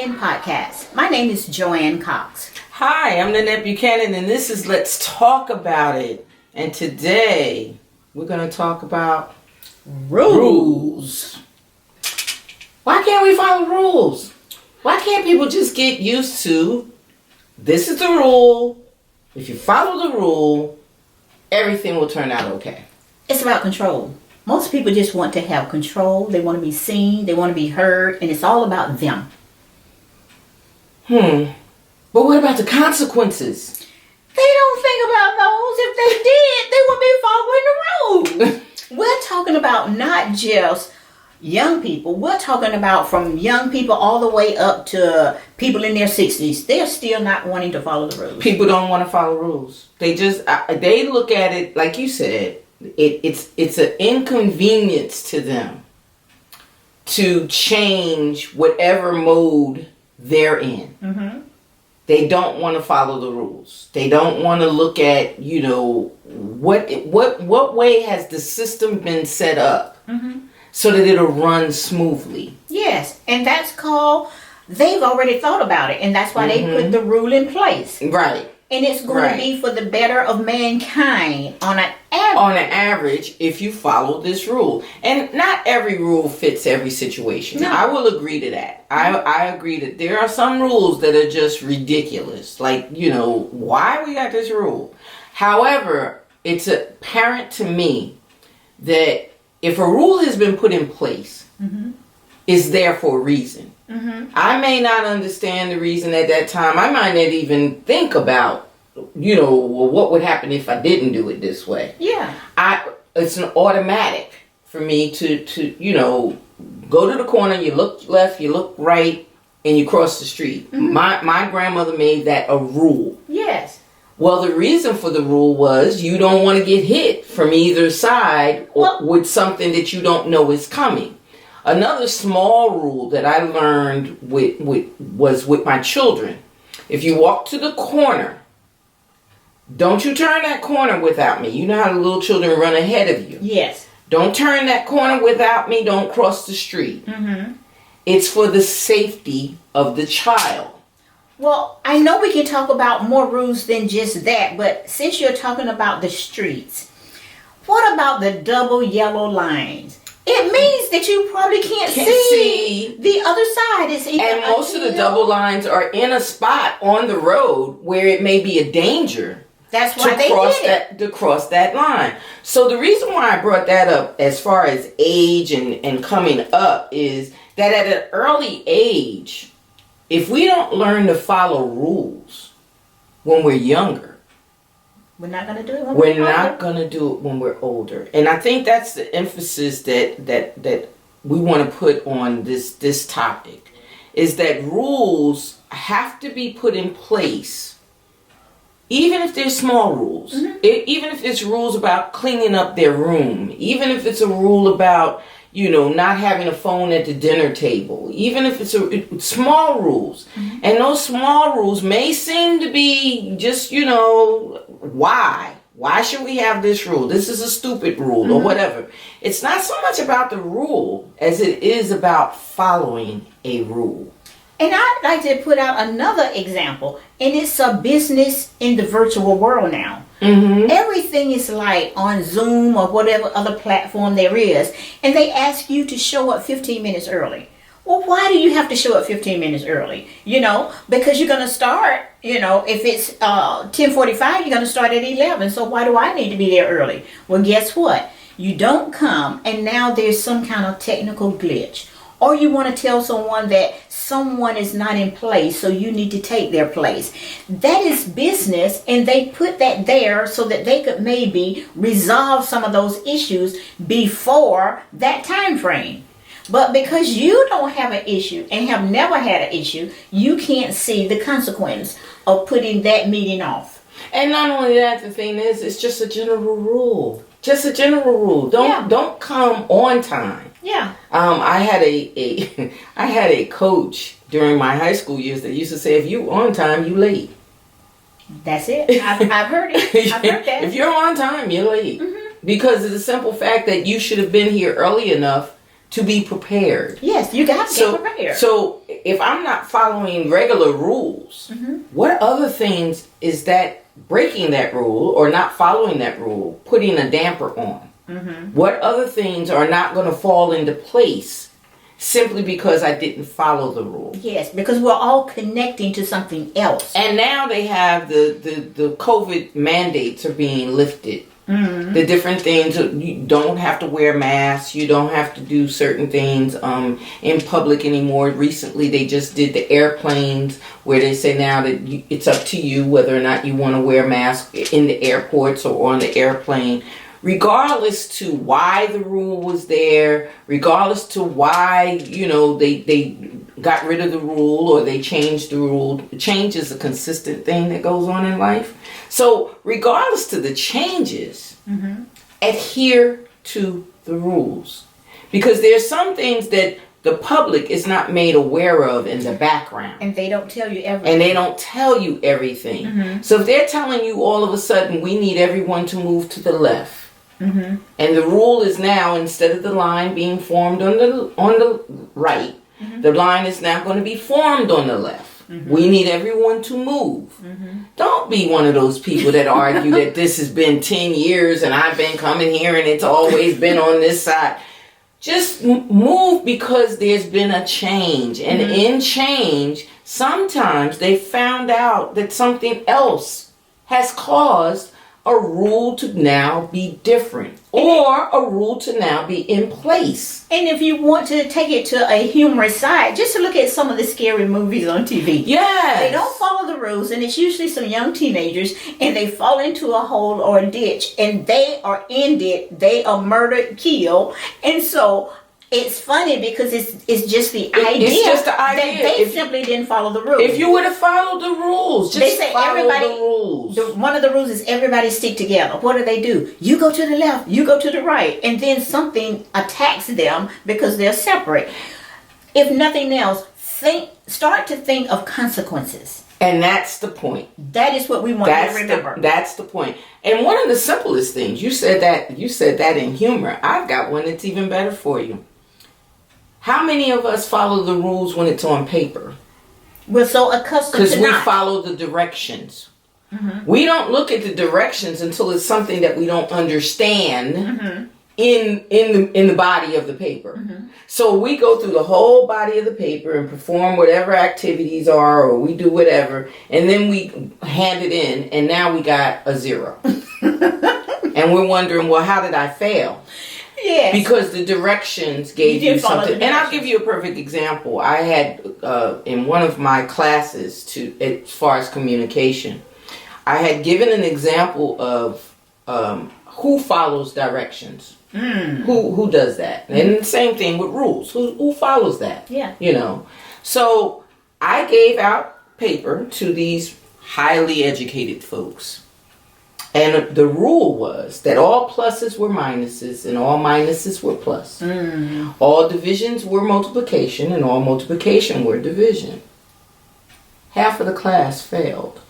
In podcast. My name is Joanne Cox. Hi, I'm Nanette Buchanan, and this is Let's Talk About It. And today, we're going to talk about rules. Why can't we follow rules? Why can't people just get used to, this is the rule, if you follow the rule, everything will turn out okay? It's about control. Most people just want to have control. They want to be seen. They want to be heard. And it's all about them. But what about the consequences? They don't think about those. If they did, they would be following the rules. We're talking about not just young people. We're talking about from young people all the way up to people in their 60s. They're still not wanting to follow the rules. People don't want to follow rules. They just, they look at it, like you said, it's an inconvenience to them to change whatever mode they're in. Mm-hmm. They don't want to follow the rules. They don't want to look at, what way has the system been set up so that it'll run smoothly. Yes, and that's called, they've already thought about it, and that's why they put the rule in place. Right. And it's going to be for the better of mankind on an average. On an average, if you follow this rule. And not every rule fits every situation. No. I will agree to that. I agree that there are some rules that are just ridiculous. Like, why we got this rule? However, it's apparent to me that if a rule has been put in place, it's there for a reason. I may not understand the reason at that time. I might not even think about, what would happen if I didn't do it this way. Yeah. It's an automatic for me to go to the corner, you look left, you look right, and you cross the street. My grandmother made that a rule. Yes. Well, the reason for the rule was you don't want to get hit from either side or with something that you don't know is coming. Another small rule that I learned was with my children. If you walk to the corner, don't you turn that corner without me. You know how the little children run ahead of you. Yes. Don't turn that corner without me. Don't cross the street. It's for the safety of the child. Well, I know we can talk about more rules than just that, but since you're talking about the streets, what about the double yellow lines? It means that you probably can't see the other side. And most of the double lines are in a spot on the road where it may be a danger. That's why they did it. To cross that line. So the reason why I brought that up as far as age and coming up is that at an early age, if we don't learn to follow rules when we're younger, we're not going to do it when we're older. And I think that's the emphasis that we want to put on this topic, is that rules have to be put in place, even if they're small rules. Even if it's rules about cleaning up their room, even if it's a rule about not having a phone at the dinner table, even if it's small rules. And those small rules may seem to be just, why? Why should we have this rule? This is a stupid rule or whatever. It's not so much about the rule as it is about following a rule. And I'd like to put out another example, and it's a business in the virtual world now. Everything is like on Zoom or whatever other platform there is, and they ask you to show up 15 minutes early. Well, why do you have to show up 15 minutes early? Because you're going to start, if it's 10:45, you're going to start at 11. So why do I need to be there early? Well, guess what? You don't come, and now there's some kind of technical glitch. Or you want to tell someone that someone is not in place, so you need to take their place. That is business, and they put that there so that they could maybe resolve some of those issues before that time frame. But because you don't have an issue and have never had an issue, you can't see the consequence of putting that meeting off. And not only that, the thing is, it's just a general rule. Just a general rule. Don't come on time. Yeah. I had a coach during my high school years that used to say, if you on time, you late. That's it. I've heard it. I've heard that. If you're on time, you're late. Because of the simple fact that you should have been here early enough to be prepared. Yes, you got to get prepared. So if I'm not following regular rules, what other things is that breaking that rule or not following that rule, putting a damper on? What other things are not going to fall into place simply because I didn't follow the rule? Yes, because we're all connecting to something else. And now they have the COVID mandates are being lifted. The different things, you don't have to wear masks, you don't have to do certain things in public anymore. Recently they just did the airplanes where they say now that it's up to you whether or not you want to wear masks in the airports or on the airplane. Regardless to why the rule was there, regardless to why, they got rid of the rule or they changed the rule. Change is a consistent thing that goes on in life. So regardless to the changes, adhere to the rules. Because there's some things that the public is not made aware of in the background. And they don't tell you everything. So if they're telling you all of a sudden we need everyone to move to the left, and the rule is now, instead of the line being formed on the right, the line is now going to be formed on the left. We need everyone to move. Don't be one of those people that argue that this has been 10 years and I've been coming here and it's always been on this side. Just move because there's been a change. And in change, sometimes they found out that something else has caused a rule to now be different or a rule to now be in place. And if you want to take it to a humorous side, just look at some of the scary movies on TV. Yes. They don't follow the rules, and it's usually some young teenagers, and they fall into a hole or a ditch, and they are ended. They are murdered, killed, and so it's funny because it's just the idea. It's just the idea. That they simply didn't follow the rules. If you would have followed the rules, they say follow the rules. One of the rules is everybody stick together. What do? You go to the left, you go to the right, and then something attacks them because they're separate. If nothing else, start to think of consequences. And that's the point. That is what we want you to remember. That's the point. And one of the simplest things, you said that in humor. I've got one that's even better for you. How many of us follow the rules when it's on paper? We're so accustomed to because we follow the directions. We don't look at the directions until it's something that we don't understand in the body of the paper. So we go through the whole body of the paper and perform whatever activities are, or we do whatever, and then we hand it in, and now we got a 0. And we're wondering, well, how did I fail? Yes. Because the directions gave you something. And I'll give you a perfect example. I had in one of my classes, as far as communication, I had given an example of who follows directions. Who does that? And the same thing with rules. Who follows that? Yeah. So I gave out paper to these highly educated folks. And the rule was that all pluses were minuses and all minuses were plus. All divisions were multiplication and all multiplication were division. Half of the class failed.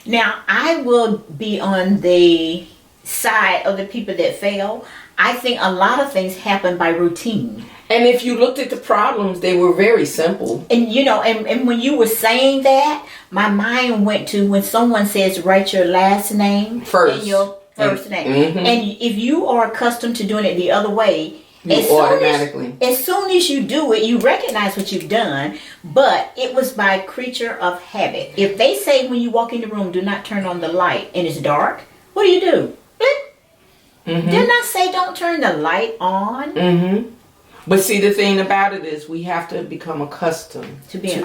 Now, I will be on the side of the people that fail. I think a lot of things happen by routine. And if you looked at the problems, they were very simple. And and when you were saying that, my mind went to when someone says write your last name first and your first name. And if you are accustomed to doing it the other way, as soon as you do it, you recognize what you've done, but it was by creature of habit. If they say when you walk in the room, do not turn on the light and it's dark, what do? Didn't I say don't turn the light on? But see, the thing about it is we have to become accustomed to being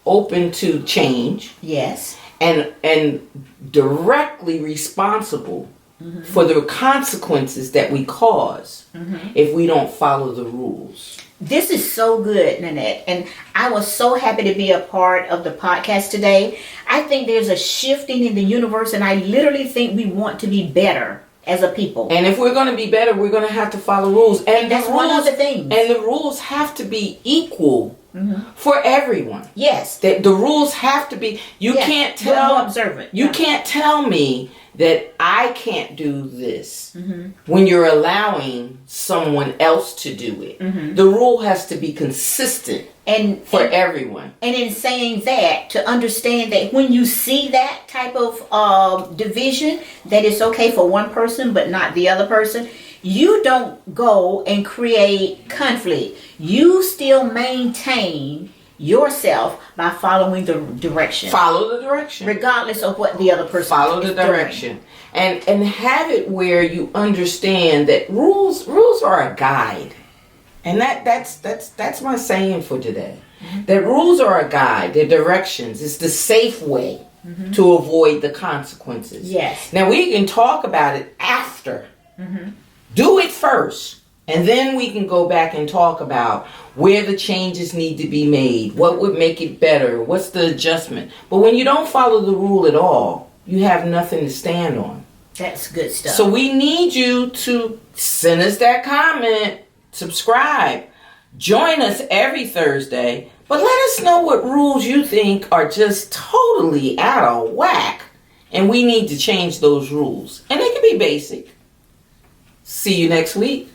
open to change. Yes. And directly responsible for the consequences that we cause if we don't follow the rules. This is so good, Nanette, and I was so happy to be a part of the podcast today. I think there's a shifting in the universe, and I literally think we want to be better as a people. And if we're going to be better, we're going to have to follow rules. And that's one of the things. And the rules have to be equal for everyone. Yes. The rules have to be. You can't tell. More observant. You can't tell me that I can't do this when you're allowing someone else to do it. The rule has to be consistent for everyone. And in saying that, to understand that when you see that type of division, that it's okay for one person but not the other person, you don't go and create conflict. You still maintain yourself by following the direction. Follow the direction. Regardless of what the other person follow the direction. And have it where you understand that rules are a guide. And that's my saying for today. That rules are a guide, they're directions. It's the safe way to avoid the consequences. Yes. Now we can talk about it after. Do it first. And then we can go back and talk about where the changes need to be made, what would make it better, what's the adjustment. But when you don't follow the rule at all, you have nothing to stand on. That's good stuff. So we need you to send us that comment, subscribe, join us every Thursday, but let us know what rules you think are just totally out of whack, and we need to change those rules. And they can be basic. See you next week.